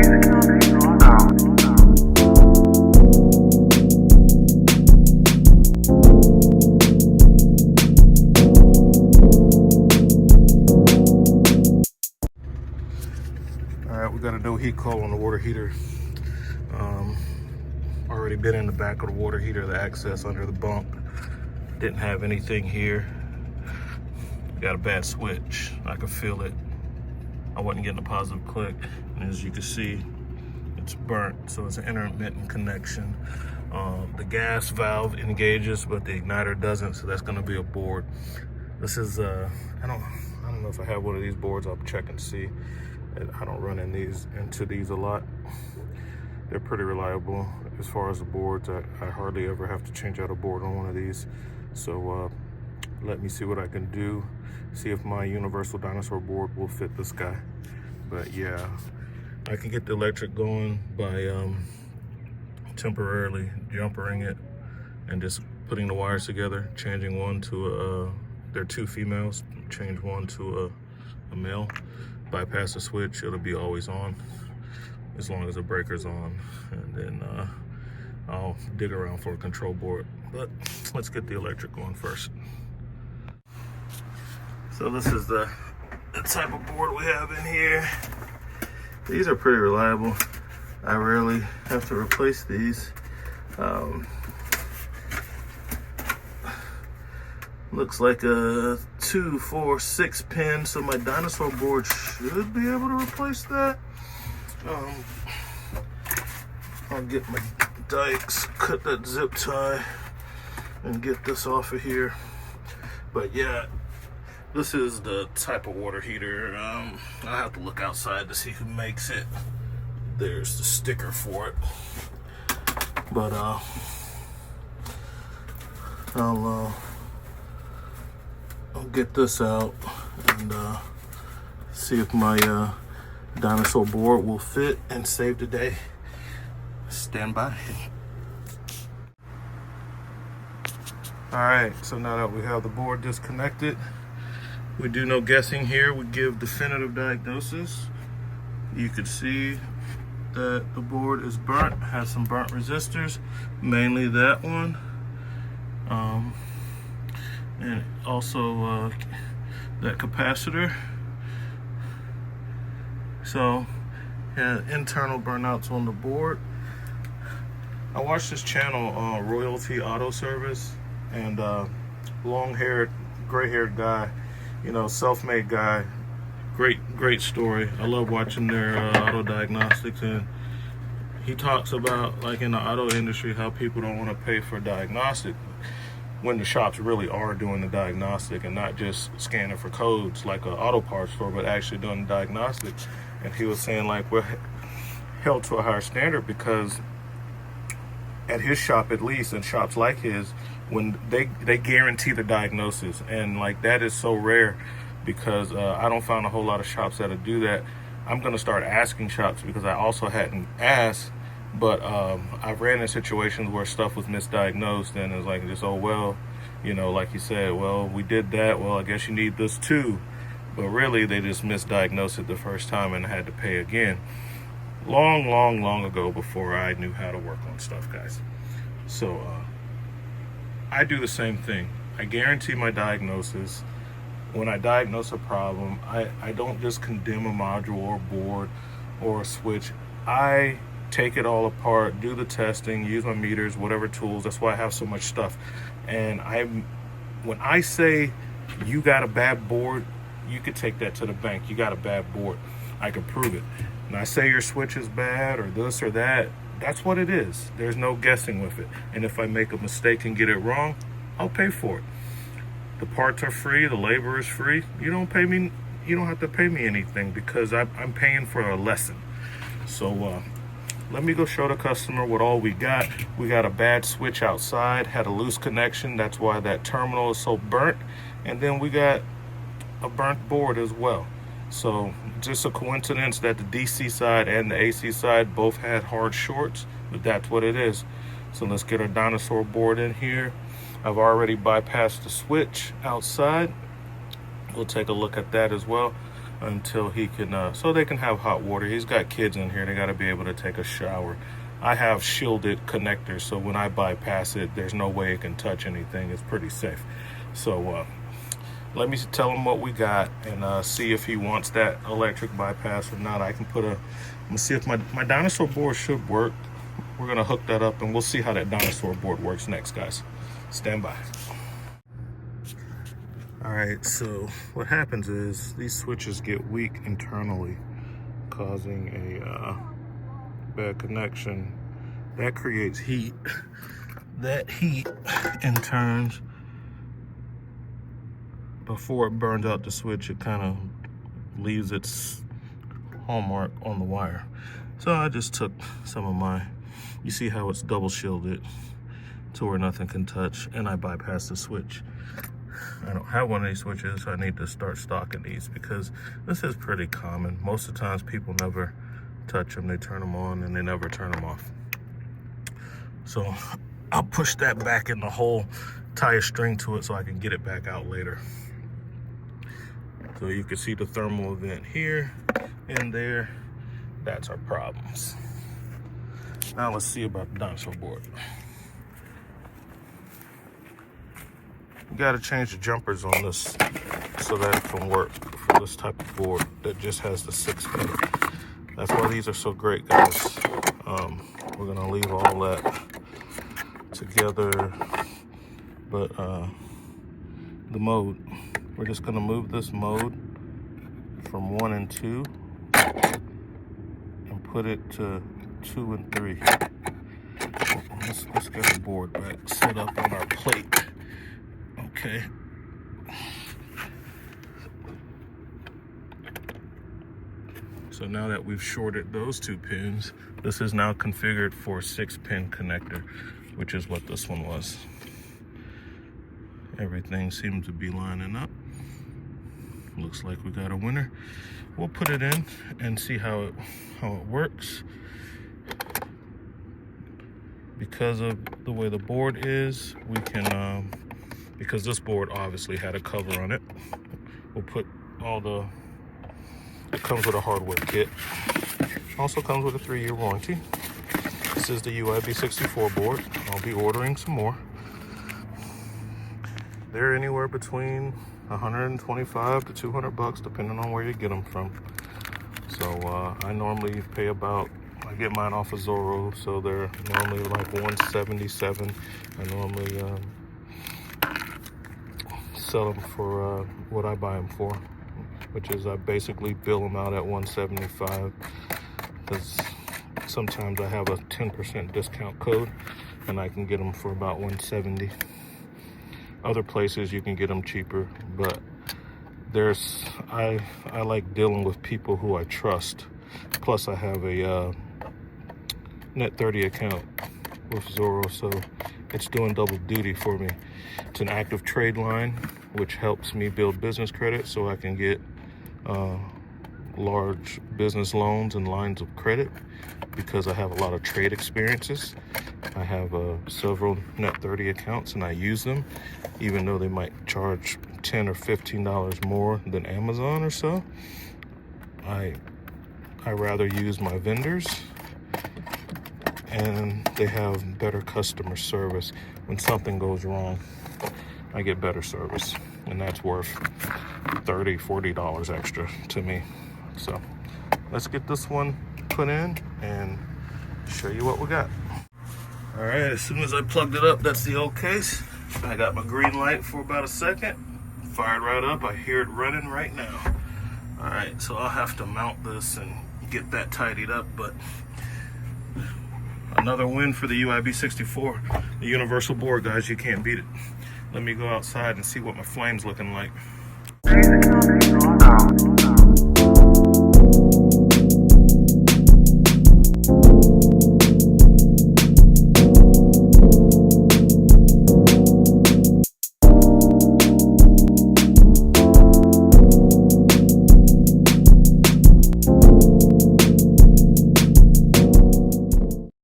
We got a no heat call on the water heater. Already been in the back of the water heater, the access under the bump. Didn't have anything here. Got a bad switch. I could feel it. I wasn't getting a positive click. And as you can see, it's burnt, so it's an intermittent connection. The gas valve engages, but the igniter doesn't, so that's gonna be a board. This is, I don't know if I have one of these boards. I'll check and see. I don't run into these a lot. They're pretty reliable as far as the boards. I hardly ever have to change out a board on one of these. So let me see what I can do. See if my universal dinosaur board will fit this guy. But yeah, I can get the electric going by temporarily jumpering it and just putting the wires together, changing one to they're two females, change one to a male. Bypass the switch, it'll be always on as long as the breaker's on, and then I'll dig around for a control board. But let's get the electric going first. So this is the type of board we have in here. These are pretty reliable. I rarely have to replace these. Looks like a 2, 4, 6 pin, so my dinosaur board should be able to replace that. I'll get my dikes, cut that zip tie, and get this off of here. But yeah, this is the type of water heater. I have to look outside to see who makes it. There's the sticker for it. But I'll get this out and see if my dinosaur board will fit and save the day. Stand by. All right, so now that we have the board disconnected, we do no guessing here. We give definitive diagnosis. You can see that the board is burnt, has some burnt resistors, mainly that one. And also that capacitor. So yeah, internal burnouts on the board. I watched this channel, Royalty Auto Service, and long-haired, gray-haired guy, you know, self-made guy. Great story. I love watching their auto diagnostics, and he talks about, like, in the auto industry, how people don't want to pay for diagnostic when the shops really are doing the diagnostic and not just scanning for codes like an auto parts store, but actually doing the diagnostic. And he was saying, like, we're held to a higher standard because at his shop, at least, and shops like his, when they guarantee the diagnosis, and like that is so rare because I don't find a whole lot of shops that'll do that. I'm gonna start asking shops because I also hadn't asked. But I've ran in situations where stuff was misdiagnosed, and it's like, just, oh, well, you know, like you said, well, we did that, well, I guess you need this too. But really, they just misdiagnosed it the first time and I had to pay again. Long ago, before I knew how to work on stuff, guys. So I do the same thing. I guarantee my diagnosis. When I diagnose a problem, I don't just condemn a module or board or a switch. I take it all apart, do the testing, use my meters, whatever tools. That's why I have so much stuff. And when I say you got a bad board, you could take that to the bank. You got a bad board. I can prove it. And I say your switch is bad or this or that, that's what it is. There's no guessing with it. And if I make a mistake and get it wrong, I'll pay for it. The parts are free, the labor is free. You don't have to pay me anything because I'm paying for a lesson. So let me go show the customer what all we got. We got a bad switch outside, had a loose connection. That's why that terminal is so burnt. And then we got a burnt board as well. So just a coincidence that the DC side and the AC side both had hard shorts, but that's what it is. So let's get our dinosaur board in here. I've already bypassed the switch outside. We'll take a look at that as well. until he can, so they can have hot water. He's got kids in here. They got to be able to take a shower. I have shielded connectors, so when I bypass it, there's no way it can touch anything. It's pretty safe. So let me tell him what we got and see if he wants that electric bypass or not. I'm gonna see if my dinosaur board should work. We're gonna hook that up and we'll see how that dinosaur board works next, guys. Stand by. All right, so what happens is these switches get weak internally, causing a bad connection. That creates heat. That heat in turn, before it burns out the switch, it kind of leaves its hallmark on the wire. So I just took some of you see how it's double shielded to where nothing can touch, and I bypassed the switch. I don't have one of these switches. I need to start stocking these because this is pretty common. Most of the times people never touch them. They turn them on and they never turn them off. So I'll push that back in the hole, tie a string to it so I can get it back out later. So you can see the thermal vent here and there. That's our problems. Now let's see about the dinosaur board. You gotta change the jumpers on this so that it can work for this type of board that just has the 6-pin. That's why these are so great, guys. We're gonna leave all that together, but the mode, we're just gonna move this mode from 1 and 2 and put it to 2 and 3. Let's get the board back set up on our plate. Okay. So now that we've shorted those 2 pins, this is now configured for a 6-pin connector, which is what this one was. Everything seems to be lining up. Looks like we got a winner. We'll put it in and see how it works. Because of the way the board is, we can, because this board obviously had a cover on it, we'll put it comes with a hardware kit. Also comes with a 3-year warranty. This is the UIB64 board. I'll be ordering some more. They're anywhere between $125 to $200 depending on where you get them from. So I normally pay I get mine off of Zorro, so they're normally like $177. I normally sell them for what I buy them for, which is I basically bill them out at $175 because sometimes I have a 10% discount code and I can get them for about $170. Other places you can get them cheaper, but I like dealing with people who I trust. Plus I have a Net 30 account with Zorro, so it's doing double duty for me. It's an active trade line, which helps me build business credit so I can get large business loans and lines of credit because I have a lot of trade experiences. I have several Net 30 accounts and I use them, even though they might charge $10 or $15 more than Amazon or so. I rather use my vendors, and they have better customer service. When something goes wrong, I get better service, and that's worth $30, $40 extra to me. So let's get this one put in and show you what we got. All right, as soon as I plugged it up, that's the old case. I got my green light for about a second, fired right up. I hear it running right now. All right, so I'll have to mount this and get that tidied up, but another win for the UIB64, the universal board, guys. You can't beat it. Let me go outside and see what my flame's looking like.